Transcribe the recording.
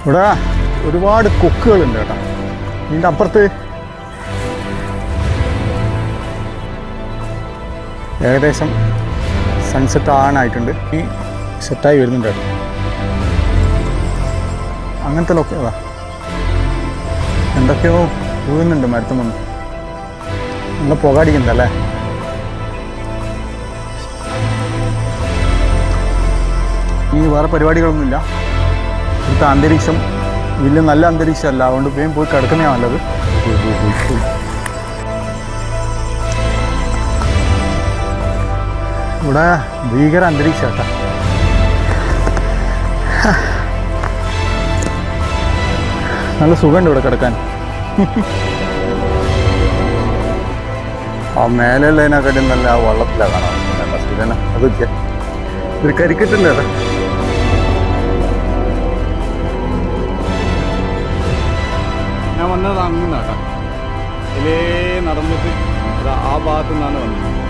ഇവിടെ ഒരുപാട് കൊക്കുകളുണ്ട് കേട്ടോ. ഇതിൻ്റെ അപ്പുറത്ത് ഏകദേശം സൺസെറ്റ് ആകാനായിട്ടുണ്ട്. ഈ സെറ്റായി വരുന്നുണ്ട് കേട്ടോ. അങ്ങനത്തെ അതാ എന്തൊക്കെയോ വീഴുന്നുണ്ട് മരത്തുമെന്ന്. നല്ല പുക അടിക്കുന്നുണ്ടല്ലേ. ഇനി വേറെ പരിപാടികളൊന്നുമില്ല. ഇവിടുത്തെ അന്തരീക്ഷം വലിയ നല്ല അന്തരീക്ഷമല്ല, അതുകൊണ്ട് വേഗം പോയി കിടക്കുന്നതാണ് നല്ലത്. ഇവിടെ ഭീകര അന്തരീക്ഷം കേട്ടോ. നല്ല സുഖമുണ്ട് ഇവിടെ കിടക്കാൻ. ആ മേലെയുള്ളതിനെക്കാട്ടും നല്ല ആ വള്ളത്തിലാണ് കാണാൻ നല്ല സുഖന. അതൊക്കെ ഒരു കരിക്കട്ടുണ്ട് കേട്ടോ. ഞാൻ വന്നത് അങ്ങനെയാട്ടോ. ഇതിലേ നടന്നിട്ട് ആ ഭാഗത്തു നിന്നാണ് വന്നത്.